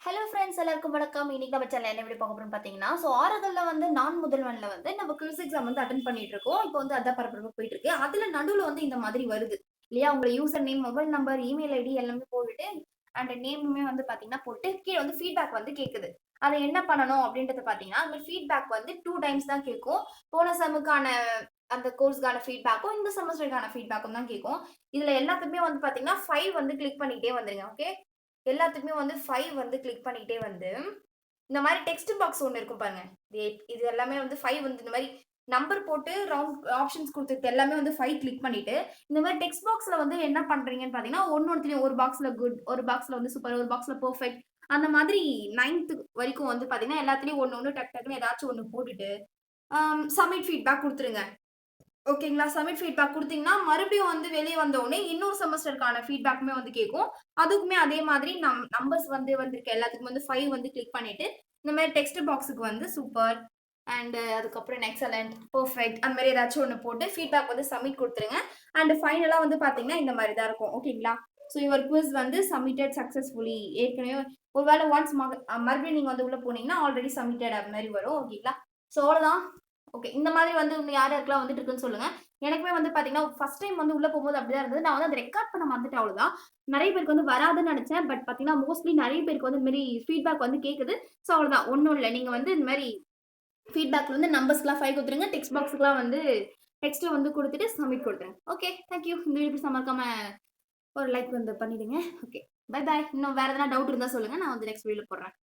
Hello friends எல்லாருக்கும் வணக்கம். இன்னைக்கு நம்ம சேனல்ல என்ன வீடியோ பார்க்க போறோம்னு பார்த்தீங்கன்னா, ஆறுகள்ல வந்து நான் முதல்வன்ல வந்து நம்ம குவிஸ் எக்ஸாம் வந்து அட்டெண்ட் பண்ணிட்டு இருக்கோம். இப்போ வந்து அதான் பரபரப்பா போயிட்டு இருக்கு. அதுல நடுவுல வந்து இந்த மாதிரி வருது. இல்லையா? உங்க user name, mobile number, email ID எல்லாமே போட்டுட்டு அண்ட் நேமுமே வந்து பார்த்தீங்கன்னா போட்டு கீழ வந்து ஃபீட்பேக் வந்து கேட்குது. அத என்ன பண்ணணும் அப்படின்றத பார்த்தீங்கன்னா, அந்த ஃபீட்பேக் வந்து 2 டைம்ஸ் தான் கேட்கும். போன செம்முக்கான அந்த கோர்ஸ்க்கான ஃபீட்பேக்கும், இந்த செமஸ்டருக்கான ஃபீட்பேக்கும் தான் கேட்கும். இதுல எல்லாத்துக்குமே வந்து பார்த்தீங்கன்னா 5 வந்து கிளிக் பண்ணிட்டே வந்துருங்க. ஓகே? எல்லாத்துக்குமே வந்து 5 வந்து கிளிக் பண்ணிட்டே வந்து, இந்த மாரி டெக்ஸ்ட் பாக்ஸ் ஒண்ணு இருக்கும் பாருங்க. இது எல்லாமே வந்து 5 வந்து இந்த மாரி நம்பர் போட்டு ரவுண்ட் ஆப்ஷன்ஸ் குடுத்துருக்கு எல்லாமே வந்து 5 கிளிக் பண்ணிட்டு, இந்த மாரி டெக்ஸ்ட் பாக்ஸ்ல வந்து என்ன பண்றீங்கன்னு பார்த்தீங்கன்னா, ஒண்ணொண்ணுத்துலயும் ஒரு பாக்ஸ்ல குட், ஒரு பாக்ஸ்ல வந்து சூப்பர், ஒரு பாக்ஸ்ல பெர்ஃபெக்ட் அந்த மாதிரி 9த் வரைக்கும் வந்து பார்த்தீங்கன்னா, எல்லாத்துலயும் ஒண்ணு ஒண்ணு டக் டக்குன்னு ஏதாச்சும் ஒண்ணு போட்டுட்டு, சப்மிட் ஃபீட்பேக் குடுத்துருங்க. ஓகேங்களா. சப்மிட் ஃபீட்பேக் குடுத்தீங்கன்னா, மறுபடியும் வந்து வெளிய வந்த உடனே இன்னொரு செமஸ்டருக்கான ஃபீட்பேக்குமே வந்து கேட்கும். அதுக்குமே அதே மாதிரி நம்பர்ஸ் வந்து வந்திருக்க எல்லாத்துக்கும் வந்து 5 வந்து கிளிக் பண்ணிட்டு, இந்த மாரி டெக்ஸ்ட் பாக்ஸுக்கு வந்து சூப்பர் அண்ட் அதுக்கப்புறம் எக்ஸலென்ட், பெர்ஃபெக்ட் அந்த மாரி ஏதாச்சும் ஒண்ணு போட்டு ஃபீட்பேக் வந்து சப்மிட் குடுத்துருங்க. அண்ட் ஃபைனலா வந்து பார்த்தீங்கன்னா, இந்த மாரி தான் இருக்கும். ஓகேங்களா. யுவர் குவிஸ் வந்து சப்மிட்டட் சக்சஸ்ஃபுல்லி ஏற்கனவே ஒரு வேள ஒன்ஸ் மறுபடியும் நீங்க வந்து உள்ள போனீங்கன்னா, ஆல்ரெடி சப்மிட்டட் அது மாரி வரும். ஓகேங்களா. அவ்வளோதான். ஓகே. இந்த மாதிரி வந்து இன்னும் யார் யாருக்கெல்லாம் வந்துட்டு இருக்குன்னு சொல்லுங்க. எனக்குமே வந்து பார்த்தீங்கன்னா, ஃபர்ஸ்ட் டைம் வந்து உள்ள போம்போது அப்படிதான் இருந்தது. நான் வந்து அத ரெக்கார்ட் பண்ண மறந்துட்டேன் அவ்வளவுதான். நெறைய பேருக்கு வந்து வராதுன்னு நெனச்சேன். பட் பார்த்தீங்கன்னா, மோஸ்ட்லி நெறைய பேருக்கு வந்து இந்த மாரி ஃபீட்பேக் வந்து கேக்குது. அவ்வளவுதான். ஒண்ணும் இல்ல. நீங்க வந்து இந்த மாரி ஃபீட்பேக்ல வந்து நம்பர்ஸ்க்குலாம் 5 குடுத்துருங்க. டெக்ஸ்ட் பாக்ஸ்க்குலாம் வந்து டெக்ஸ்ட்ல வந்து குடுத்துட்டு சப்மிட் குடுத்துருங்க. ஓகே. Thank you. இந்த வீடியோ பிடிச்சா மறக்காம ஒரு லைக் வந்து பண்ணிடுங்க. ஓகே. Bye bye. இன்னும் வேற எதனா டவுட் இருந்தா சொல்லுங்க. நான் வந்து நெக்ஸ்ட் வீடியோல போடுறேன்.